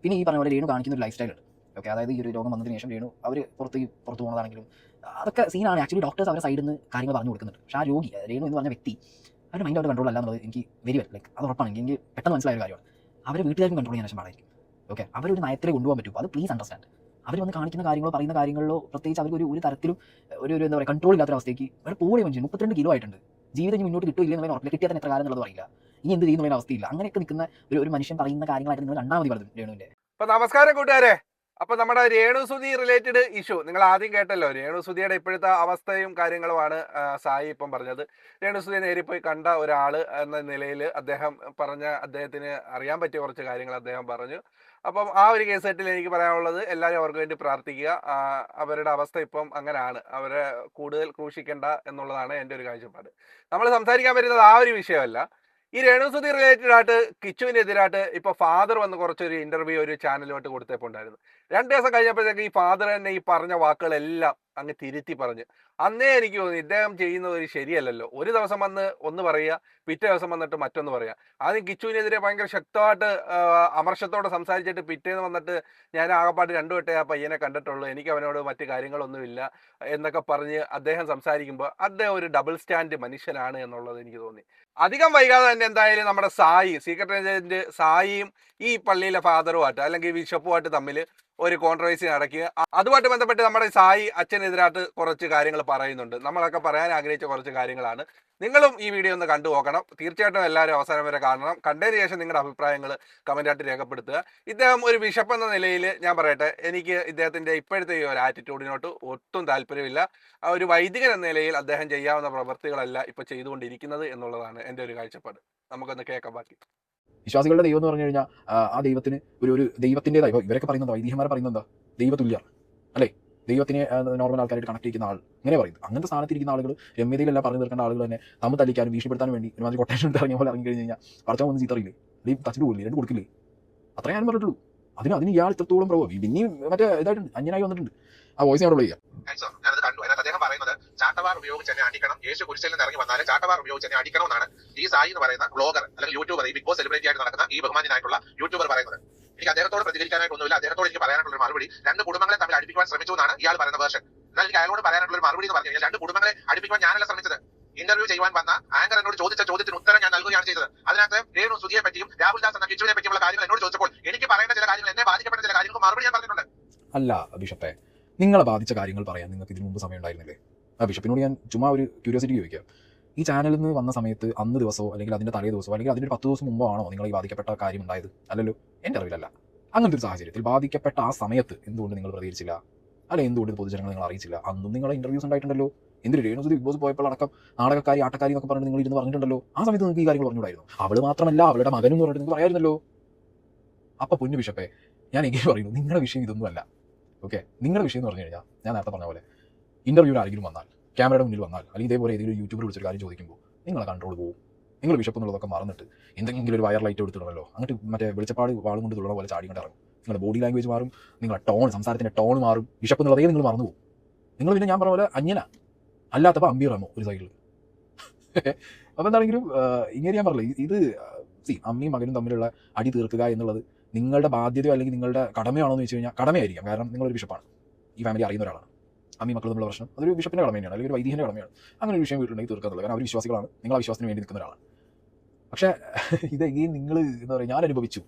പിന്നെ ഈ പറഞ്ഞ പോലെ രേണു കാണിക്കുന്ന ഒരു ലൈഫ് സ്റ്റൈൽ ഉണ്ട്. ഓക്കെ, അതായത് ഈ ഒരു രോഗം വന്നതിന് ശേഷം രേണു അവർ പുറത്ത് പോകുന്നതാണെങ്കിലും അതൊക്കെ സീനാണ്. ആക്ച്വലി ഡോക്ടേഴ്സ് അവരുടെ സൈഡിൽ നിന്ന് കാര്യങ്ങൾ പറഞ്ഞു കൊടുക്കുന്നുണ്ട്. പക്ഷേ ആ രോഗി രേണു എന്ന് പറഞ്ഞ വ്യക്തി അവരുടെ മൈൻഡ് ഔട്ട് കൺട്രോൾ അല്ല എന്നുള്ളത് എനിക്ക് വെരി വെൽ ലൈക്ക് അത് ഉറപ്പാണ്. എനിക്ക് പെട്ടെന്ന് മനസ്സിലായ ഒരു കാര്യമാണ്. അവരെ വീട്ടുകാർക്കും കൺട്രോൾ ചെയ്യാൻ പാടായിരിക്കും. ഓക്കെ, അവരൊരു നയത്തിലേ കൊണ്ടുപോകാൻ പറ്റും. അത് പ്ലീസ് അണ്ടർസ്റ്റാൻഡ്. അവർ വന്ന് കാണിക്കുന്ന കാര്യങ്ങളോ പറയുന്ന കാര്യങ്ങളിലോ പ്രത്യേകിച്ച് അവർക്ക് ഒരു തരത്തിലും ഒരു എന്താ പറയുക കൺട്രോൾ ഇല്ലാത്തൊരവസ്ഥയ്ക്ക് അവർ പോവുകയും ചെയ്യും. 32 കിലോ ആയിട്ടുണ്ട്. ജീവിതം ഇനി മുന്നോട്ട് കിട്ടില്ല എന്നുള്ളത് ഉറപ്പില്ല. കിട്ടിയാൽ തന്നെ എത്ര കാലം എന്നുള്ളത് അറിയില്ല. ഇനി എന്ത് ചെയ്യുന്ന അവസ്ഥയില്ല. അങ്ങനെയൊക്കെ നിൽക്കുന്ന ഒരു മനുഷ്യൻ പറയുന്ന കാര്യങ്ങളായിട്ട് നിങ്ങൾ കണ്ടാൽ മതി പറഞ്ഞു രേണുവിൻ്റെ. അപ്പൊ നമസ്കാരം കൂട്ടുകാരെ. അപ്പൊ നമ്മുടെ രേണുസുതി റിലേറ്റഡ് ഇഷ്യൂ നിങ്ങൾ ആദ്യം കേട്ടല്ലോ. രേണുസുതിയുടെ ഇപ്പോഴത്തെ അവസ്ഥയും കാര്യങ്ങളുമാണ് സായി ഇപ്പം പറഞ്ഞത്. രേണുസുതിയെ നേരിൽ പോയി കണ്ട ഒരാൾ എന്ന നിലയിൽ അദ്ദേഹത്തിന് അറിയാൻ പറ്റിയ കുറച്ച് കാര്യങ്ങൾ അദ്ദേഹം പറഞ്ഞു. അപ്പം ആ ഒരു കേസ് സെറ്റിൽ എനിക്ക് പറയാനുള്ളത് എല്ലാവരും അവർക്ക് വേണ്ടി പ്രാർത്ഥിക്കുക. അവരുടെ അവസ്ഥ ഇപ്പം അങ്ങനെയാണ്. അവരെ കൂടുതൽ ക്രൂശിക്കേണ്ട എന്നുള്ളതാണ് എൻ്റെ ഒരു കാഴ്ചപ്പാട്. നമ്മൾ സംസാരിക്കാൻ വരുന്നത് ആ ഒരു വിഷയമല്ല. ഈ രേണുസുതി റിലേറ്റഡ് ആയിട്ട് കിച്ചുവിനെതിരായിട്ട് ഇപ്പൊ ഫാദർ വന്ന് കുറച്ചൊരു ഇന്റർവ്യൂ ഒരു ചാനലിലോട്ട് കൊടുത്തപ്പോണ്ടായിരുന്നു. 2 ദിവസം കഴിഞ്ഞപ്പോഴത്തേക്ക് ഈ ഫാദർ തന്നെ ഈ പറഞ്ഞ വാക്കുകളെല്ലാം അങ്ങ് തിരുത്തി പറഞ്ഞു. അന്നേ എനിക്ക് തോന്നി ഇദ്ദേഹം ചെയ്യുന്നത് ഒരു ശരിയല്ലല്ലോ. ഒരു ദിവസം വന്ന് ഒന്ന് പറയുക, പിറ്റേ ദിവസം വന്നിട്ട് മറ്റൊന്ന് പറയുക. ആദ്യം കിച്ചുവിനെതിരെ ഭയങ്കര ശക്തമായിട്ട് അമർഷത്തോടെ സംസാരിച്ചിട്ട് പിറ്റേന്ന് വന്നിട്ട് ഞാൻ ആകപ്പാട് 2 വട്ടേ ആ പയ്യനെ കണ്ടിട്ടുള്ളൂ, എനിക്ക് അവനോട് മറ്റു കാര്യങ്ങളൊന്നുമില്ല എന്നൊക്കെ പറഞ്ഞ് അദ്ദേഹം സംസാരിക്കുമ്പോൾ അദ്ദേഹം ഒരു ഡബിൾ സ്റ്റാൻഡ് മനുഷ്യനാണ് എന്നുള്ളത് എനിക്ക് തോന്നി. അധികം വൈകാതെ തന്നെ എന്തായാലും നമ്മുടെ സായി സീക്രട്ട് ഏജന്റ് സായിയും ഈ പള്ളിയിലെ ഫാദറുമായിട്ട് അല്ലെങ്കിൽ ബിഷപ്പുമായിട്ട് തമ്മിൽ ഒരു കോൺട്രവേഴ്സി നടക്കുക. അതുമായിട്ട് ബന്ധപ്പെട്ട് നമ്മുടെ സായി അച്ഛനെതിരായിട്ട് കുറച്ച് കാര്യങ്ങൾ പറയുന്നുണ്ട്. നമ്മളൊക്കെ പറയാൻ ആഗ്രഹിച്ച കുറച്ച് കാര്യങ്ങളാണ്. നിങ്ങളും ഈ വീഡിയോ ഒന്ന് കണ്ടു നോക്കണം. തീർച്ചയായിട്ടും എല്ലാവരും അവസാനം വരെ കാണണം. കണ്ടതിന് ശേഷം നിങ്ങളുടെ അഭിപ്രായങ്ങൾ കമന്റായിട്ട് രേഖപ്പെടുത്തുക. ഇദ്ദേഹം ഒരു ബിഷപ്പ് എന്ന നിലയിൽ ഞാൻ പറയട്ടെ, എനിക്ക് ഇദ്ദേഹത്തിന്റെ ഇപ്പോഴത്തെ ഈ ഒരു ആറ്റിറ്റ്യൂഡിനോട്ട് ഒട്ടും താല്പര്യമില്ല. ഒരു വൈദികൻ എന്ന നിലയിൽ അദ്ദേഹം ചെയ്യാവുന്ന പ്രവൃത്തികളല്ല ഇപ്പൊ ചെയ്തുകൊണ്ടിരിക്കുന്നത് എന്നുള്ളതാണ് എൻ്റെ ഒരു കാഴ്ചപ്പാട്. നമുക്കൊന്ന് കേൾക്കാം ബാക്കി. വിശ്വാസികളുടെ ദൈവം എന്ന് പറഞ്ഞു കഴിഞ്ഞാൽ ആ ദൈവത്തിന് ഒരു ദൈവത്തിൻ്റെതായി ഇവരൊക്കെ പറയുന്നത് വൈദികന്മാരെ പറയുന്നത് എന്താ ദൈവതുല്യാണ് അല്ലേ? ദൈവത്തിനെ നോർമൽ ആൾക്കാരായിട്ട് കണക്ട് ചെയ്യുന്ന ആൾ ഇങ്ങനെ പറയുന്നത്. അങ്ങനത്തെ സ്ഥാനത്തിരിക്കുന്ന ആളുകൾ രമ്യതയിലെല്ലാം പറഞ്ഞു തീർക്കേണ്ട ആളുകൾ തന്നെ തമ്മിൽ തല്ലിക്കാനും ഭീഷണിപ്പെടുത്താനും വേണ്ടി ഒരുമാതിരി കൊട്ടേഷൻ ഇറങ്ങിയ പോലെ ഇറങ്ങി കഴിഞ്ഞ് കഴിഞ്ഞാൽ പറച്ചാൽ ഒന്നും ചീത്തറിയില്ലേ, അല്ലെങ്കിൽ തച്ചിട്ട് പോകില്ലേ, 2 കൊടുക്കില്ലേ? അത്രേ ഞാൻ പറഞ്ഞിട്ടുള്ളൂ. അതിന് ഇയാൾ ഇത്രത്തോളം പിന്നെയും മറ്റേ ഇതായിട്ടുണ്ട്, അന്യനായി വന്നിട്ടുണ്ട്. ആ വോയിസ് ഞാൻ ചെയ്യാം. ചാട്ടവാർ ഉപയോഗിച്ച് എന്നെ അടിക്കണം, യേശു കുരിശിൽ നിന്ന് ഇറങ്ങി വന്നാലും ചാട്ടവാർ ഉപയോഗിച്ച് എന്നെ അടിക്കണമെന്നാണ് ഈ സായി എന്ന് പറയുന്ന ബ്ലോഗർ അല്ലെങ്കിൽ യൂട്യൂബർ, ഈ ബിഗ് ബോസ് സെലിബ്രിറ്റി ആയിട്ട് നടക്കുന്ന ഈ ബഹുമാനായിട്ടുള്ള യൂട്യൂബർ പറയുന്നത്. എനിക്ക് അദ്ദേഹത്തോട് പ്രതികരിക്കാനായിട്ടൊന്നുമില്ല. അദ്ദേഹത്തോട് എനിക്ക് പറയാനുള്ള ഒരു മറുപടി, 2 കുടുംബങ്ങളെ തമ്മിൽ അടുപ്പിക്കാൻ ശ്രമിച്ചു എന്നാണ് ഇയാൾ പറയുന്ന വേർഷൻ. എന്നാൽ എനിക്ക് അയാളോട് പറയാനുള്ള ഒരു മറുപടി എന്ന് പറഞ്ഞു കഴിഞ്ഞാൽ 2 കുടുംബങ്ങളെ അടുപ്പിക്കാൻ ഞാനല്ല ശ്രമിച്ചത്. ഇന്റർവ്യൂ ചെയ്യുവാൻ വന്ന ആങ്കർ എന്നോട് ചോദിച്ച ചോദ്യത്തിന് ഉത്തരം ഞാൻ നൽകുകയാണ് ചെയ്തത്. അതിനകത്ത് രേണുസുതിയെ പറ്റിയും രാഹുൽ ദാസ് എന്ന കിച്ചുവിനെ പറ്റിയുള്ള കാര്യങ്ങൾ എന്നോട് ചോദിച്ചപ്പോൾ എനിക്ക് പറയേണ്ട ചില കാര്യങ്ങൾ, എന്നെ ബാധിക്കപ്പെട്ട ചില കാര്യങ്ങൾക്ക് മറുപടി ഞാൻ പറഞ്ഞിട്ടുണ്ട്. അല്ല ബിഷപ്പേ, നിങ്ങളെ ബാധിച്ച കാര്യങ്ങൾ പറയാൻ നിങ്ങൾക്ക് ഇതിനു മുമ്പ് സമയം ഉണ്ടായിരുന്നില്ലേ? ആ ബിഷപ്പിനോട് ഞാൻ ചുമ്മാ ഒരു ക്യൂരിയോസിറ്റി ചോദിക്കാം. ഈ ചാനലിൽ നിന്ന് വന്ന സമയത്ത് അന്ന് ദിവസമോ അല്ലെങ്കിൽ അതിൻ്റെ തലേ ദിവസമോ അല്ലെങ്കിൽ അതിൻ്റെ ഒരു 10 ദിവസം മുമ്പോ ആണോ നിങ്ങൾ ഈ ബാധിക്കപ്പെട്ട കാര്യം ഉണ്ടായത്? അല്ലല്ലോ, എൻ്റെ അറിവിലല്ല. അങ്ങനത്തെ ഒരു സാഹചര്യത്തിൽ ബാധിക്കപ്പെട്ട ആ സമയത്ത് എന്തുകൊണ്ട് നിങ്ങൾ പ്രതികരിച്ചില്ല? അല്ല, എന്തുകൊണ്ട് പൊതുജനങ്ങൾ നിങ്ങൾ അറിയിച്ചില്ല? അന്നും നിങ്ങളെ ഇന്റർവ്യൂസ് ഉണ്ടായിട്ടുണ്ടല്ലോ. എന്തൊരു രേണുസുതി ബിഗ് ബോസ് പോയപ്പോൾ അടക്കം നാടകക്കാരി ആട്ടക്കാരി എന്നൊക്കെ പറഞ്ഞ് നിങ്ങൾ ഇരുന്ന് പറഞ്ഞിട്ടുണ്ടല്ലോ. ആ സമയത്ത് നിങ്ങൾക്ക് ഈ കാര്യങ്ങൾ പറഞ്ഞുകൂടായിരുന്നു? അവള് മാത്രമല്ല അവളുടെ മകനും എന്ന് പറഞ്ഞിട്ട് നിങ്ങൾക്ക് പറയായിരുന്നല്ലോ. അപ്പൊ പൊന്നു ബിഷപ്പേ, ഞാൻ എങ്ങനെ പറയുന്നു, നിങ്ങളുടെ വിഷയം ഇതൊന്നും അല്ല. ഓക്കെ, നിങ്ങളുടെ വിഷയം എന്ന് പറഞ്ഞു കഴിഞ്ഞാൽ ഞാൻ നേരത്തെ പറഞ്ഞ പോലെ ഇന്റർവ്യൂവിൽ ആരെങ്കിലും വന്നാൽ, ക്യാമറയുടെ മുന്നിൽ വന്നാൽ, അല്ലെങ്കിൽ ഇതേപോലെ ഏതെങ്കിലും യൂട്യൂബർ വിളിച്ചൊരു കാര്യം ചോദിക്കുമ്പോൾ നിങ്ങളെ കൺട്രോൾ പോകും. നിങ്ങൾ ബിഷപ്പ് എന്നുള്ളതൊക്കെ മറന്നിട്ട് എന്തെങ്കിലും ഒരു വയർ ലൈറ്റ് എടുത്തിടണമല്ലോ, അങ്ങോട്ട് മറ്റേ വെളിച്ചപ്പാട് വാളും കൊണ്ട് തുള്ള പോലെ ചാടി കൊണ്ട് ഇറങ്ങും. നിങ്ങളുടെ ബോഡി ലാംഗ്വേജ് മാറും, നിങ്ങളുടെ ടോൺ, സംസാരത്തിൻ്റെ ടോൺ മാറും. ബിഷപ്പ് എന്നുള്ളതേ നിങ്ങൾ മറന്നു പോകും. നിങ്ങൾ പിന്നെ ഞാൻ പറഞ്ഞ പോലെ അന്യന അല്ലാത്തപ്പോൾ അമ്പീറമോ ഒരു സൈഡിൽ. അപ്പോൾ എന്താണെങ്കിലും ഇങ്ങനെ ഞാൻ പറഞ്ഞില്ല, ഇത് അമ്മയും മകനും തമ്മിലുള്ള അടി തീർക്കുക എന്നുള്ളത് നിങ്ങളുടെ ബാധ്യതയോ അല്ലെങ്കിൽ നിങ്ങളുടെ കടമയാണോ എന്ന് വെച്ച് കഴിഞ്ഞാൽ കടമയായിരിക്കാം. കാരണം നിങ്ങളൊരു ബിഷപ്പാണ്, ഈ ഫാമിലി അറിയുന്ന ഒരാളാണ്. അമ്മയും മക്കളും തമ്മിലുള്ള പ്രശ്നം അതൊരു ബിഷപ്പിൻ്റെ കടമ തന്നെയാണ്, അല്ലെങ്കിൽ ഒരു വൈദികൻ്റെ കടമയാണ്. അങ്ങനെ ഒരു വിഷയം വീട്ടിലുണ്ടെങ്കിൽ തീർക്കാന്നുള്ളത്. കാരണം അവർ വിശ്വാസികളാണ്, നിങ്ങൾ ആ വിശ്വാസത്തിന് വേണ്ടി നിൽക്കുന്ന ഒരാളാണ്. പക്ഷേ ഇത് നിങ്ങൾ എന്താ പറയുക, ഞാൻ അനുഭവിച്ചു.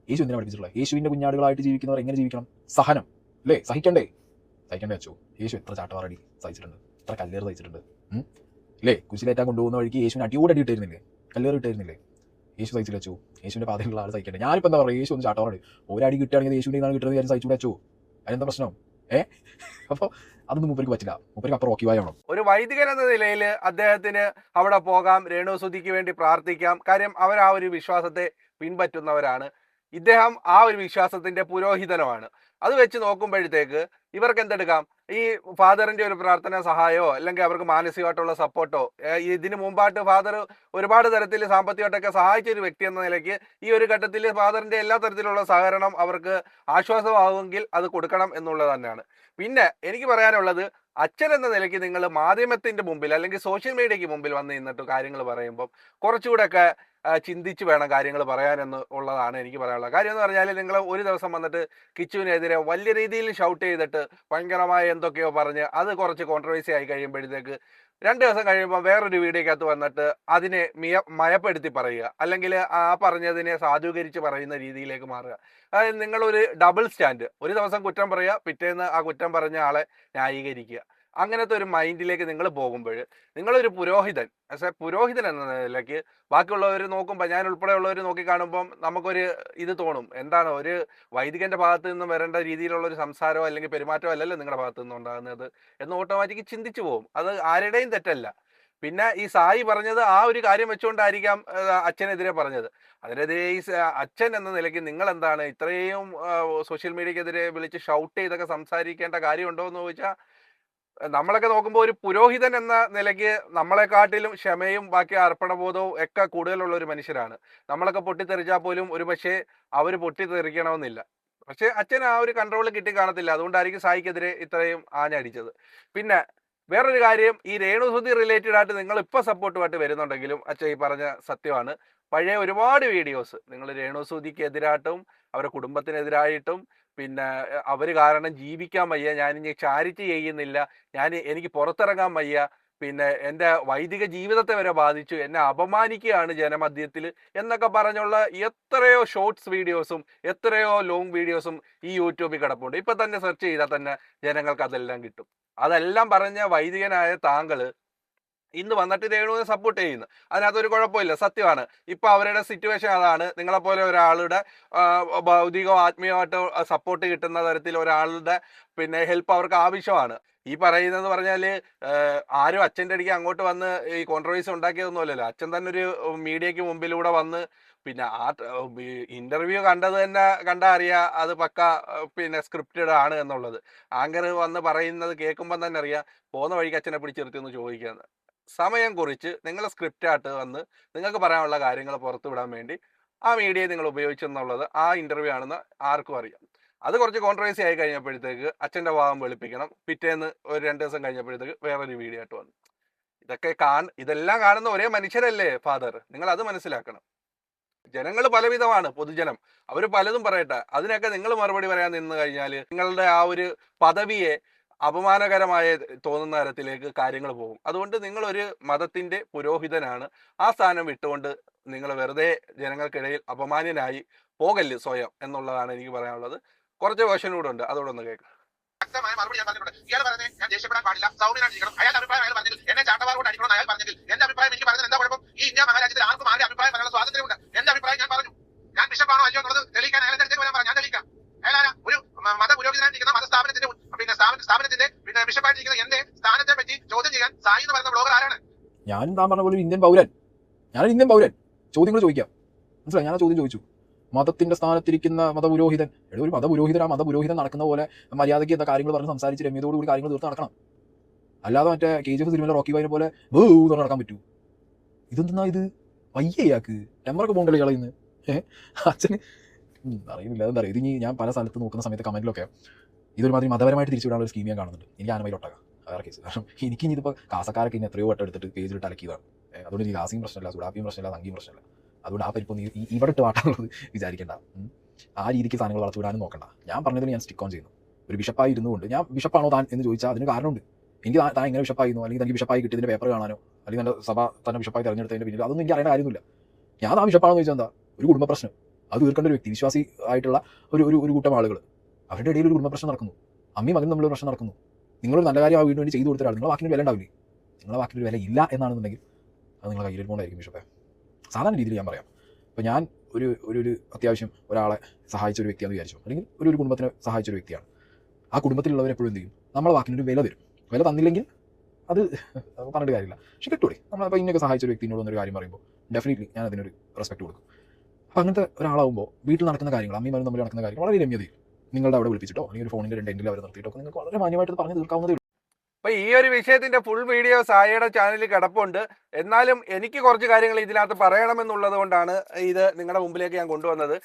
യേശു എന്തിനാണ് പഠിപ്പിച്ചിട്ടുള്ളത്? യേശുവിൻ്റെ കുഞ്ഞാടുകളായിട്ട് ജീവിക്കുന്നവർ എങ്ങനെ ജീവിക്കണം? സഹനം അല്ലേ? സഹിക്കണ്ടേ അച്ചോ. യേശു എത്ര ചാട്ടവാറടി സഹിച്ചിട്ടുണ്ട്, എത്ര കല്ലേറ് സഹിച്ചിട്ടുണ്ട് അല്ലേ? കുരിശിലേറ്റാൻ കൊണ്ടുപോകുന്ന വഴിക്ക് യേശുവിന് അടിയോടെ അടി ഇട്ടായിരുന്നില്ലേ, കല്ലേറ് ഇട്ടായിരുന്നില്ലേ? യേശു സഹിച്ചില്ല അച്ചോ. യേശുവിൻ്റെ പാതയിലുള്ള ആൾ സഹിക്കണ്ടേ? ഞാനിപ്പോൾ എന്താ പറയുക, യേശു ഒന്ന് ചാട്ടവാറടി ഒരടി കിട്ടുകയാണെങ്കിൽ യേശുവിൻ്റെ നിന്നാണ് കിട്ടുന്നത്, ഞാൻ സഹിച്ചു അച്ചോ. അതിനെന്താ പ്രശ്നം? അപ്പോൾ അതൊന്നും മൂപ്പർക്ക് പറ്റില്ല. മൂപ്പർക്ക് അപ്പുറം ഓക്കിവായണം. ഒരു വൈദികൻ എന്ന നിലയിൽ അദ്ദേഹത്തിന് അവിടെ പോകാം, രേണുസുതിക്ക് വേണ്ടി പ്രാർത്ഥിക്കാം. കാര്യം അവർ ആ ഒരു വിശ്വാസത്തെ പിൻപറ്റുന്നവരാണ്. ഇദ്ദേഹം ആ ഒരു വിശ്വാസത്തിന്റെ പുരോഹിതനുമാണ്. അത് വെച്ച് നോക്കുമ്പോഴത്തേക്ക് ഇവർക്ക് എന്തെടുക്കാം? ഈ ഫാദറിന്റെ ഒരു പ്രാർത്ഥന സഹായമോ അല്ലെങ്കിൽ അവർക്ക് മാനസികമായിട്ടുള്ള സപ്പോർട്ടോ, ഇതിനു മുമ്പായിട്ട് ഫാദർ ഒരുപാട് തരത്തിൽ സാമ്പത്തികമായിട്ടൊക്കെ സഹായിച്ച ഒരു വ്യക്തി എന്ന നിലയ്ക്ക് ഈ ഒരു ഘട്ടത്തിൽ ഫാദറിന്റെ എല്ലാ തരത്തിലുള്ള സഹകരണം അവർക്ക് ആശ്വാസമാകുമെങ്കിൽ അത് കൊടുക്കണം എന്നുള്ളത് തന്നെയാണ്. പിന്നെ എനിക്ക് പറയാനുള്ളത്, അച്ഛൻ എന്ന നിലയ്ക്ക് നിങ്ങൾ മാധ്യമത്തിന്റെ മുമ്പിൽ അല്ലെങ്കിൽ സോഷ്യൽ മീഡിയയ്ക്ക് മുമ്പിൽ വന്ന് നിന്നിട്ട് കാര്യങ്ങൾ പറയുമ്പം കുറച്ചുകൂടെയൊക്കെ ചിന്തിച്ച് വേണം കാര്യങ്ങൾ പറയാനെന്ന് ഉള്ളതാണ് എനിക്ക് പറയാനുള്ളത്. കാര്യം എന്ന് പറഞ്ഞാൽ നിങ്ങൾ ഒരു ദിവസം വന്നിട്ട് കിച്ചുവിനെതിരെ വലിയ രീതിയിൽ ഷൗട്ട് ചെയ്തിട്ട് ഭയങ്കരമായ എന്തൊക്കെയോ പറഞ്ഞ് അത് കുറച്ച് കോൺട്രവേഴ്സി ആയി കഴിയുമ്പോഴത്തേക്ക് 2 ദിവസം കഴിയുമ്പോൾ വേറൊരു വീഡിയോക്കകത്ത് വന്നിട്ട് അതിനെ മയപ്പെടുത്തി പറയുക, അല്ലെങ്കിൽ ആ പറഞ്ഞതിനെ സാധൂകരിച്ച് പറയുന്ന രീതിയിലേക്ക് മാറുക. അതായത് നിങ്ങളൊരു ഡബിൾ സ്റ്റാൻഡ്, ഒരു ദിവസം കുറ്റം പറയുക, പിറ്റേന്ന് ആ കുറ്റം പറഞ്ഞ ആളെ ന്യായീകരിക്കുക. അങ്ങനത്തെ ഒരു മൈൻഡിലേക്ക് നിങ്ങൾ പോകുമ്പോൾ നിങ്ങളൊരു പുരോഹിതൻ, പുരോഹിതൻ എന്ന നിലയ്ക്ക് ബാക്കിയുള്ളവർ നോക്കുമ്പോൾ, ഞാൻ ഉൾപ്പെടെയുള്ളവർ നോക്കി കാണുമ്പം നമുക്കൊരു ഇത് തോന്നും, എന്താണ് ഒരു വൈദികന്റെ ഭാഗത്ത് നിന്നും വരേണ്ട രീതിയിലുള്ള ഒരു സംസാരമോ അല്ലെങ്കിൽ പെരുമാറ്റമോ അല്ലല്ലോ നിങ്ങളുടെ ഭാഗത്ത് നിന്നും ഉണ്ടാകുന്നത് എന്ന് ഓട്ടോമാറ്റിക് ചിന്തിച്ചു പോകും. അത് ആരുടെയും തെറ്റല്ല. പിന്നെ ഈ സായി പറഞ്ഞത് ആ ഒരു കാര്യം വെച്ചുകൊണ്ടായിരിക്കാം അച്ഛനെതിരെ പറഞ്ഞത്. അതിനെതിരെ ഈ അച്ഛൻ എന്ന നിലയ്ക്ക് നിങ്ങൾ എന്താണ് ഇത്രയും സോഷ്യൽ മീഡിയക്കെതിരെ വിളിച്ച് ഷൗട്ട് ചെയ്തൊക്കെ സംസാരിക്കേണ്ട കാര്യമുണ്ടോ എന്ന് ചോദിച്ചാൽ, നമ്മളൊക്കെ നോക്കുമ്പോൾ ഒരു പുരോഹിതൻ എന്ന നിലയ്ക്ക് നമ്മളെക്കാട്ടിലും ക്ഷമയും ബാക്കി അർപ്പണബോധവും ഒക്കെ കൂടുതലുള്ള ഒരു മനുഷ്യരാണ്. നമ്മളൊക്കെ പൊട്ടിത്തെറിച്ചാൽ പോലും ഒരു പക്ഷേ അവർ പൊട്ടിത്തെറിക്കണമെന്നില്ല. പക്ഷെ അച്ഛൻ ആ ഒരു കൺട്രോൾ കിട്ടി കാണത്തില്ല. അതുകൊണ്ടായിരിക്കും സായിക്കെതിരെ ഇത്രയും ആഞ്ഞടിച്ചത്. പിന്നെ വേറൊരു കാര്യം, ഈ രേണുസുതി റിലേറ്റഡ് ആയിട്ട് നിങ്ങൾ ഇപ്പോൾ സപ്പോർട്ടുമായിട്ട് വരുന്നുണ്ടെങ്കിലും അച്ഛൻ ഈ പറഞ്ഞ സത്യമാണ്. പഴയ ഒരുപാട് വീഡിയോസ് നിങ്ങൾ രേണുസുതിക്ക് എതിരായിട്ടും അവരുടെ കുടുംബത്തിനെതിരായിട്ടും, പിന്നെ അവർ കാരണം ജീവിക്കാൻ വയ്യ, ഞാനിനി ചാരിറ്റി ചെയ്യുന്നില്ല, എനിക്ക് പുറത്തിറങ്ങാൻ വയ്യ, പിന്നെ എൻ്റെ വൈദിക ജീവിതത്തെ വരെ ബാധിച്ചു, എന്നെ അപമാനിക്കുകയാണ് ജനമധ്യത്തിൽ എന്നൊക്കെ പറഞ്ഞുള്ള എത്രയോ ഷോർട്സ് വീഡിയോസും എത്രയോ ലോങ് വീഡിയോസും ഈ യൂട്യൂബിൽ കിടപ്പുണ്ട്. ഇപ്പം തന്നെ സെർച്ച് ചെയ്താൽ തന്നെ ജനങ്ങൾക്ക് അതെല്ലാം കിട്ടും. അതെല്ലാം പറഞ്ഞ വൈദികനായ താങ്കൾ ഇന്ന് വന്നിട്ട് രേണുവിനെ സപ്പോർട്ട് ചെയ്യുന്നു. അതിനകത്തൊരു കുഴപ്പമില്ല, സത്യമാണ്. ഇപ്പൊ അവരുടെ സിറ്റുവേഷൻ അതാണ്. നിങ്ങളെപ്പോലെ ഒരാളുടെ ഭൗതികമോ ആത്മീയമായിട്ടോ സപ്പോർട്ട് കിട്ടുന്ന തരത്തിൽ ഒരാളുടെ പിന്നെ ഹെൽപ്പ് അവർക്ക് ആവശ്യമാണ്. ഈ പറയുന്നത് പറഞ്ഞാൽ ആരും അച്ഛൻ്റെ അടിക്ക് അങ്ങോട്ട് വന്ന് ഈ കോൺട്രവേഴ്സി ഉണ്ടാക്കിയതൊന്നുമല്ലല്ലോ. അച്ഛൻ തന്നെ ഒരു മീഡിയയ്ക്ക് മുമ്പിലൂടെ വന്ന് പിന്നെ ആ ഇന്റർവ്യൂ കണ്ടത് തന്നെ അറിയാം അത് പക്ക പിന്നെ സ്ക്രിപ്റ്റഡ് ആണ് എന്നുള്ളത്. ആങ്കർ വന്ന് പറയുന്നത് കേൾക്കുമ്പോൾ തന്നെ അറിയാം പോകുന്ന വഴിക്ക് അച്ഛനെ പിടിച്ചിരുത്തി ഒന്ന് ചോദിക്കാന്ന്. സമയം കുറിച്ച് നിങ്ങൾ സ്ക്രിപ്റ്റായിട്ട് വന്ന് നിങ്ങൾക്ക് പറയാനുള്ള കാര്യങ്ങൾ പുറത്തു വിടാൻ വേണ്ടി ആ മീഡിയയെ നിങ്ങൾ ഉപയോഗിച്ചെന്നുള്ളത് ആ ഇന്റർവ്യൂ ആണെന്ന് ആർക്കും അറിയാം. അത് കുറച്ച് കോൺട്രവേഴ്സി ആയി കഴിഞ്ഞപ്പോഴത്തേക്ക് അച്ഛൻ്റെ ഭാഗം വെളുപ്പിക്കണം. പിറ്റേന്ന് ഒരു 2 ദിവസം കഴിഞ്ഞപ്പോഴത്തേക്ക് വേറൊരു വീഡിയോ ആയിട്ട് വന്നു. ഇതെല്ലാം കാണുന്ന ഒരേ മനുഷ്യരല്ലേ ഫാദർ, നിങ്ങൾ അത് മനസ്സിലാക്കണം. ജനങ്ങൾ പലവിധമാണ്, പൊതുജനം അവർ പലതും പറയട്ടെ. അതിനൊക്കെ നിങ്ങൾ മറുപടി പറയാൻ നിന്ന് കഴിഞ്ഞാൽ നിങ്ങളുടെ ആ ഒരു പദവിയെ അപമാനകരമായ തോന്നുന്ന തരത്തിലേക്ക് കാര്യങ്ങൾ പോകും. അതുകൊണ്ട് നിങ്ങളൊരു മതത്തിന്റെ പുരോഹിതനാണ്. ആ സ്ഥാനം വിട്ടുകൊണ്ട് നിങ്ങൾ വെറുതെ ജനങ്ങൾക്കിടയിൽ അപമാന്യനായി പോകല്ല് സ്വയം എന്നുള്ളതാണ് എനിക്ക് പറയാനുള്ളത്. കുറച്ച് വേർഷൻ കൂടെ ഉണ്ട്, അതോടെ ഒന്ന് കേൾക്കാം. ശക്തമായ മറുപടി ഞാൻ പറഞ്ഞിട്ടുണ്ട്. ഇയാൾ പറഞ്ഞേ ഞാൻ ദേഷ്യപ്പെടാൻ പാടില്ല, സൗമ്യനാണ് ഇരിക്കണം. അയാളുടെ അഭിപ്രായം അയാൾ പറഞ്ഞെങ്കിൽ എന്നെ ചാട്ടവാർ കൊണ്ട് അടിക്കണം അയാൾ പറഞ്ഞെങ്കിൽ എന്റെ അഭിപ്രായം എനിക്ക് പറയുന്നത് എന്താ കുഴപ്പം? ഈ ഇന്ത്യ മഹാരാജ്യത്തിൽ ആർക്കും ആരുടെ അഭിപ്രായം പറയാനുള്ള സ്വാതന്ത്ര്യമുണ്ട്. എന്റെ അഭിപ്രായം ഞാൻ പറഞ്ഞു. ഞാൻ ബിഷപ്പാണോ അല്ലയോ എന്നുള്ളത് തെളിയിക്കാൻ അയാളെ അടുത്തേക്ക് വരാൻ പറഞ്ഞു, ഞാൻ തെളിയിക്കാം. അയാളാ ഒരു മത പുരോഹിതനായിരിക്കുന്ന മതസ്ഥാപനത്തിന്റെ സ്ഥാപനത്തിന്റെ ബിഷപ്പായിട്ടിരിക്കുന്ന എന്റെ സ്ഥാനത്തെ പറ്റി ചോദ്യം ചെയ്യാൻ സായി എന്ന് പറയുന്ന ബ്ലോഗർ ആരാണ്? ഞാനും താൻ പറഞ്ഞ പോലെ ഇന്ത്യൻ പൗരൻ, ഞാനൊരു ഇന്ത്യൻ പൗരൻ. ചോദ്യങ്ങൾ ചോദിക്കാം, മനസ്സിലായി? ഞാൻ ആ ചോദ്യം ചോദിച്ചു. മതത്തിന്റെ സ്ഥാനത്തിരിക്കുന്ന മതപുരോഹിതൻ, ഒരു മതപുരോഹിതൻ നടക്കുന്ന പോലെ മര്യാദയ്ക്ക് എന്താ കാര്യങ്ങൾ പറഞ്ഞ് സംസാരിച്ച് രമ്യതയോടുകൂടി കാര്യങ്ങൾ തീർത്ത് നടക്കണം. അല്ലാതെ മറ്റേ KGF സിനിമയിലെ റോക്കി ബായിനെ പോലെ നടക്കാൻ പറ്റൂ? ഇതെന്താ ഇത്? വയ്യയാക്ക് ടെമ്പറൊക്കെ പോകണ്ടല്ലേ കളയുന്നു. അച്ഛന് അറിയുന്നില്ല എന്താ പറയുക. ഇത് ഞാൻ പല സ്ഥലത്ത് നോക്കുന്ന സമയത്ത് കമന്റിലൊക്കെ ഇതൊരുമാതിരി മതപരമായിട്ട് തിരിച്ചുവിടാനുള്ള ഒരു സ്കീം ഞാൻ കാണുന്നുണ്ട്. എനിക്ക് ആനമയിൽ ഒട്ടക വേറെ കേസ്. കാരണം എനിക്ക് ഇതിപ്പോൾ കാസക്കാരൊക്കെ ഇനി എത്രയോ വട്ടം എടുത്തിട്ട് പേജിലിട്ട് അലക്കിയതാണ്. അതുകൊണ്ട് എനിക്ക് ലാസിയും പ്രശ്നമില്ല, സുഡാപ്പിയും പ്രശ്നമില്ല, തങ്കിയും പ്രശ്നമില്ല. അതുകൊണ്ട് ആ പരിപ്പൊന്നും ഇവിടെ ഇട്ട് വാട്ടാനുള്ളത് വിചാരിക്കേണ്ട. ആ രീതിക്ക് സാധനങ്ങൾ വളർത്തുവിടാനും നോക്കണ്ട. ഞാൻ പറഞ്ഞതിന് ഞാൻ സ്റ്റിക്ക് ഓൺ ചെയ്യുന്നു. ഒരു ബിഷപ്പായി ഇരുന്നുകൊണ്ട് ഞാൻ ബിഷപ്പാണോ താൻ എന്ന് ചോദിച്ചാൽ അതിന് കാരണമുണ്ട്. എനിക്ക് താൻ എങ്ങനെ ബിഷപ്പായിരുന്നു, അല്ലെങ്കിൽ തനിക്ക് ബിഷപ്പായി കിട്ടിയതിന്റെ പേപ്പർ കാണാനോ അല്ലെങ്കിൽ നല്ല സഭ തന്നെ ബിഷപ്പായി തിരഞ്ഞെടുത്തതിന്റെ പിന്നിൽ അതൊന്നും എനിക്ക് അറിയേണ്ട കാര്യമില്ല. ഞാൻ ആ ബിഷപ്പാണെന്ന് ചോദിച്ചാൽ എന്താ ഒരു കുടുംബ പ്രശ്നം, അത് തീർക്കേണ്ട ഒരു വ്യക്തി, വിശ്വാസി ആയിട്ടുള്ള ഒരു കൂട്ടം ആളുകൾ, അവരുടെ ഇടയിൽ ഒരു കുടുംബ പ്രശ്നം നടക്കുന്നു, അമ്മയും മകനും തമ്മിലൊരു പ്രശ്നം നടക്കുന്നു. നിങ്ങളൊരു നല്ല കാര്യം ആ വീടിന് വേണ്ടി ചെയ്തു കൊടുത്തൊരാൾ നിങ്ങളെ വാക്കിന് വില ഉണ്ടാവില്ലേ? നിങ്ങളെ വാക്കിന് വില ഇല്ല എന്നാണെന്നുണ്ടെങ്കിൽ അത് നിങ്ങളെ കയ്യിലിരിക്കൊണ്ടായിരിക്കും ബിഷപ്പേ. സാധാരണ രീതിയിൽ ഞാൻ പറയാം, ഇപ്പോൾ ഞാൻ ഒരു അത്യാവശ്യം ഒരാളെ സഹായിച്ച ഒരു വ്യക്തിയാണെന്ന് വിചാരിച്ചു, അല്ലെങ്കിൽ ഒരു കുടുംബത്തിനെ സഹായിച്ച ഒരു വ്യക്തിയാണ്. ആ കുടുംബത്തിലുള്ളവർ എപ്പോഴും എന്ത് ചെയ്യും? നമ്മളെ വാക്കിനൊരു വില തരും. വില തന്നില്ലെങ്കിൽ അത് പറഞ്ഞിട്ട് കാര്യമില്ല. പക്ഷെ കിട്ടൂടെ? നമ്മളിപ്പോൾ ഇന്നൊക്കെ സഹായിച്ച ഒരു വ്യക്തിനോട് വന്നൊരു കാര്യം പറയുമ്പോൾ ഡെഫിനറ്റ്ലി ഞാൻ അതിനൊരു റെസ്പെക്ട് കൊടുക്കും. അപ്പോൾ അങ്ങനത്തെ ഒരാളാവുമ്പോൾ വീട്ടിൽ നടക്കുന്ന കാര്യങ്ങൾ, അമ്മയും മകനും തമ്മിൽ നടക്കുന്ന കാര്യങ്ങൾ വളരെ രമ്യതയിൽ നിങ്ങളുടെ അവിടെ വിളിപ്പിച്ചിട്ടോ അല്ലെങ്കിൽ ഒരു ഫോണിൻ്റെ 2 എൻഡിൽ അവർ നിർത്തിയിട്ടോ നിങ്ങൾക്ക് വളരെ മാന്യമായിട്ട് പറഞ്ഞ് തീർക്കാവുന്നതേ ഉള്ളൂ. അപ്പൊ ഈ ഒരു വിഷയത്തിന്റെ ഫുൾ വീഡിയോ സായിയുടെ ചാനലിൽ കിടപ്പുണ്ട്. എന്നാലും എനിക്ക് കുറച്ച് കാര്യങ്ങൾ ഇതിനകത്ത് പറയണമെന്നുള്ളത് കൊണ്ടാണ് ഇത് നിങ്ങളുടെ മുമ്പിലേക്ക് ഞാൻ കൊണ്ടുവന്നത്.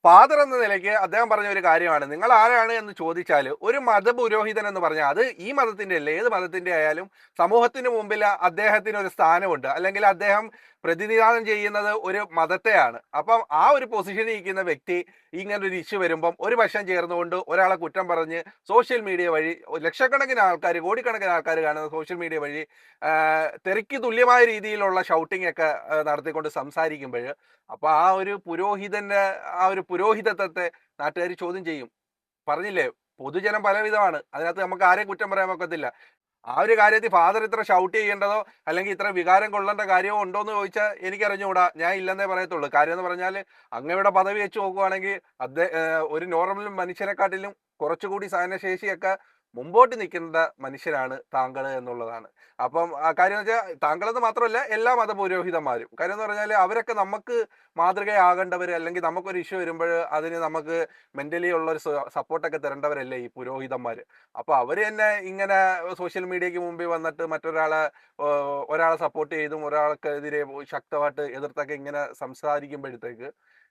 ഫാദർ എന്ന നിലയ്ക്ക് അദ്ദേഹം പറഞ്ഞ ഒരു കാര്യമാണ്, നിങ്ങൾ ആരാണ് എന്ന് ചോദിച്ചാൽ ഒരു മതപുരോഹിതൻ എന്ന് പറഞ്ഞാൽ അത് ഈ മതത്തിന്റെ അല്ല, ഏത് മതത്തിന്റെ ആയാലും സമൂഹത്തിന് മുമ്പിൽ അദ്ദേഹത്തിന് ഒരു സ്ഥാനമുണ്ട്, അല്ലെങ്കിൽ അദ്ദേഹം പ്രതിനിധാനം ചെയ്യുന്നത് ഒരു മതത്തെയാണ്. അപ്പം ആ ഒരു പൊസിഷനിൽ ഇരിക്കുന്ന വ്യക്തി ഇങ്ങനൊരു ഇഷ്യൂ വരുമ്പം ഒരു വശം ചേർന്നുകൊണ്ട് ഒരാളെ കുറ്റം പറഞ്ഞ് സോഷ്യൽ മീഡിയ വഴി ലക്ഷക്കണക്കിന് ആൾക്കാർ, കോടിക്കണക്കിന് ആൾക്കാർ കാണുന്ന സോഷ്യൽ മീഡിയ വഴി തെറിക്ക് തുല്യമായ രീതിയിലുള്ള ഷൗട്ടിംഗ് ഒക്കെ നടത്തിക്കൊണ്ട് സംസാരിക്കുമ്പോൾ, അപ്പൊ ആ ഒരു പുരോഹിതന്റെ ആ ഒരു പുരോഹിതത്വത്തെ നാട്ടുകാർ ചോദ്യം ചെയ്യും. പറഞ്ഞില്ലേ, പൊതുജനം പലവിധമാണ്, അതിനകത്ത് നമുക്ക് ആരെയും കുറ്റം പറയാൻ ഒക്കത്തില്ല. ആ ഒരു കാര്യത്തിൽ ഫാദർ ഇത്ര ഷൗട്ട് ചെയ്യേണ്ടതോ അല്ലെങ്കിൽ ഇത്ര വികാരം കൊള്ളേണ്ട കാര്യമോ ഉണ്ടോ എന്ന് ചോദിച്ചാൽ എനിക്കറിഞ്ഞുകൂടാ, ഞാൻ ഇല്ലെന്നേ പറയത്തുള്ളൂ. കാര്യം എന്ന് പറഞ്ഞാൽ അങ്ങയുടെ പദവി വെച്ച് നോക്കുവാണെങ്കിൽ ഒരു നോർമൽ മനുഷ്യനെക്കാട്ടിലും കുറച്ചുകൂടി സഹനശേഷിയൊക്കെ മുമ്പോട്ട് നിൽക്കുന്ന മനുഷ്യരാണ് താങ്കൾ എന്നുള്ളതാണ്. അപ്പം ആ കാര്യം എന്ന് വെച്ചാൽ താങ്കളെന്ന് മാത്രമല്ല എല്ലാ മതപുരോഹിതന്മാരും. കാര്യം എന്ന് പറഞ്ഞാൽ അവരൊക്കെ നമുക്ക് മാതൃകയാകേണ്ടവർ, അല്ലെങ്കിൽ നമുക്കൊരു ഇഷ്യൂ വരുമ്പോൾ അതിന് നമുക്ക് മെന്റലി ഉള്ളൊരു സപ്പോർട്ടൊക്കെ തരേണ്ടവരല്ലേ ഈ പുരോഹിതന്മാർ. അപ്പോൾ അവർ തന്നെ ഇങ്ങനെ സോഷ്യൽ മീഡിയയ്ക്ക് മുമ്പിൽ വന്നിട്ട് ഒരാളെ സപ്പോർട്ട് ചെയ്തും ഒരാൾക്കെതിരെ ശക്തമായിട്ട് എതിർത്തൊക്കെ ഇങ്ങനെ സംസാരിക്കുമ്പോഴത്തേക്ക്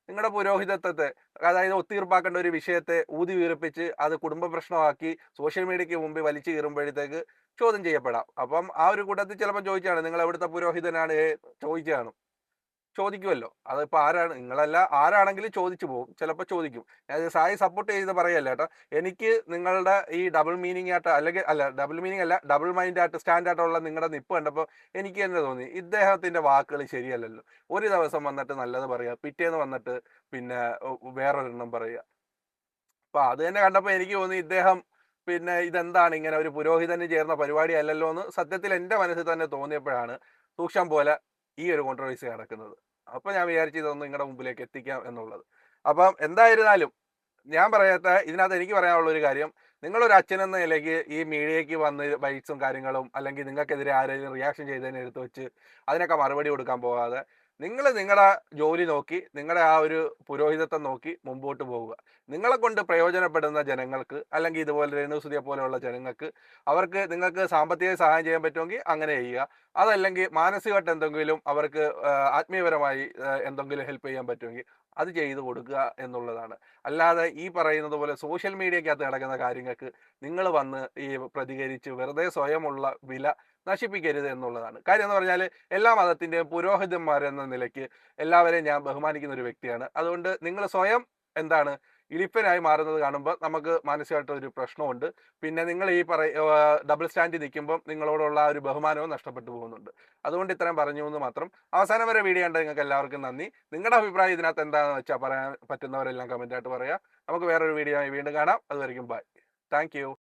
നിങ്ങളുടെ പുരോഹിതത്വത്തെ, അതായത് ഒത്തീർപ്പാക്കേണ്ട ഒരു വിഷയത്തെ ഊതി വീർപ്പിച്ച് അത് കുടുംബ പ്രശ്നമാക്കി സോഷ്യൽ മീഡിയയ്ക്ക് മുമ്പിൽ വലിച്ചു കീറുമ്പോഴത്തേക്ക് ചോദ്യം ചെയ്യപ്പെടാം. അപ്പം ആ ഒരു കൂട്ടത്തിൽ ചിലപ്പോൾ ചോദിച്ചാണ്, നിങ്ങൾ എവിടുത്തെ പുരോഹിതനാണ് ചോദിച്ചാണ്, ചോദിക്കുമല്ലോ. അതിപ്പോൾ ആരാണ്, നിങ്ങളല്ല ആരാണെങ്കിലും ചോദിച്ചു പോകും, ചിലപ്പോൾ ചോദിക്കും. ഞാൻ സായി സപ്പോർട്ട് ചെയ്ത് പറയല്ല കേട്ടോ. എനിക്ക് നിങ്ങളുടെ ഈ ഡബിൾ മീനിങ് ആയിട്ട്, അല്ലെങ്കിൽ ഡബിൾ മീനിങ് അല്ല, ഡബിൾ മൈൻഡ് ആയിട്ട് സ്റ്റാൻഡ് ആയിട്ടുള്ള നിങ്ങളുടെ നിപ്പ് കണ്ടപ്പോൾ എനിക്ക് തന്നെ തോന്നി ഇദ്ദേഹത്തിന്റെ വാക്കുകൾ ശരിയല്ലല്ലോ. ഒരു ദിവസം വന്നിട്ട് നല്ലത് പറയുക, പിറ്റേന്ന് വന്നിട്ട് പിന്നെ വേറൊരെണ്ണം പറയുക. അപ്പൊ അത് തന്നെ കണ്ടപ്പോൾ എനിക്ക് തോന്നി ഇദ്ദേഹം പിന്നെ ഇതെന്താണ് ഇങ്ങനെ ഒരു പുരോഹിതന് ചേർന്ന പരിപാടി അല്ലല്ലോ എന്ന് സത്യത്തിൽ എൻ്റെ മനസ്സിൽ തന്നെ തോന്നിയപ്പോഴാണ് സൂക്ഷം പോലെ ഈ ഒരു കോൺട്രവേഴ്സി നടക്കുന്നത്. അപ്പൊ ഞാൻ വിചാരിച്ചു ഇതൊന്ന് നിങ്ങളുടെ മുമ്പിലേക്ക് എത്തിക്കാം എന്നുള്ളത്. അപ്പം എന്തായിരുന്നാലും ഞാൻ ഇതിനകത്ത് എനിക്ക് പറയാനുള്ള ഒരു കാര്യം, നിങ്ങളൊരു അച്ഛനെന്ന നിലയ്ക്ക് ഈ മീഡിയയ്ക്ക് വന്ന് ബൈറ്റ്സും കാര്യങ്ങളും, അല്ലെങ്കിൽ നിങ്ങൾക്കെതിരെ ആരെങ്കിലും റിയാക്ഷൻ ചെയ്തതിനെ എടുത്ത് വെച്ച് അതിനൊക്കെ മറുപടി കൊടുക്കാൻ പോകാതെ നിങ്ങൾ നിങ്ങളുടെ ജോലി നോക്കി, നിങ്ങളുടെ ആ ഒരു പുരോഹിതത്വം നോക്കി മുമ്പോട്ട് പോവുക. നിങ്ങളെ കൊണ്ട് പ്രയോജനപ്പെടുന്ന ജനങ്ങൾക്ക്, അല്ലെങ്കിൽ ഇതുപോലെ രേണുസുതിയെ പോലെയുള്ള ജനങ്ങൾക്ക്, നിങ്ങൾക്ക് സാമ്പത്തിക സഹായം ചെയ്യാൻ പറ്റുമെങ്കിൽ അങ്ങനെ ചെയ്യുക. അതല്ലെങ്കിൽ മാനസികമായിട്ട് എന്തെങ്കിലും അവർക്ക് ആത്മീയപരമായി എന്തെങ്കിലും ഹെൽപ്പ് ചെയ്യാൻ പറ്റുമെങ്കിൽ അത് ചെയ്തു കൊടുക്കുക എന്നുള്ളതാണ്. അല്ലാതെ ഈ പറയുന്നത് പോലെ സോഷ്യൽ മീഡിയക്കകത്ത് നടക്കുന്ന കാര്യങ്ങൾക്ക് നിങ്ങൾ വന്ന് ഈ പ്രതികരിച്ച് വെറുതെ സ്വയമുള്ള വില നശിപ്പിക്കരുത് എന്നുള്ളതാണ്. കാര്യം എന്ന് പറഞ്ഞാൽ എല്ലാ മതത്തിൻ്റെയും പുരോഹിതന്മാരെന്ന നിലയ്ക്ക് എല്ലാവരെയും ഞാൻ ബഹുമാനിക്കുന്ന ഒരു വ്യക്തിയാണ്. അതുകൊണ്ട് നിങ്ങൾ സ്വയം ഇളിപ്പനായി മാറുന്നത് കാണുമ്പോൾ നമുക്ക് മാനസികമായിട്ട് ഒരു പ്രശ്നമുണ്ട്. പിന്നെ നിങ്ങൾ ഈ ഡബിൾ സ്റ്റാൻഡിൽ നിൽക്കുമ്പം നിങ്ങളോടുള്ള ആ ഒരു ബഹുമാനവും നഷ്ടപ്പെട്ടു പോകുന്നുണ്ട്. അതുകൊണ്ട് ഇത്രയും പറഞ്ഞു എന്ന് മാത്രം. അവസാനം വരെ വീഡിയോ കണ്ട നിങ്ങൾക്ക് എല്ലാവർക്കും നന്ദി. നിങ്ങളുടെ അഭിപ്രായം ഇതിനകത്ത് എന്താണെന്ന് വെച്ചാൽ പറയാൻ പറ്റുന്നവരെല്ലാം കമൻ്റായിട്ട് പറയുക. നമുക്ക് വേറൊരു വീഡിയോ ആയി വീണ്ടും കാണാം. അതുവരെയും ബൈ. Thank you.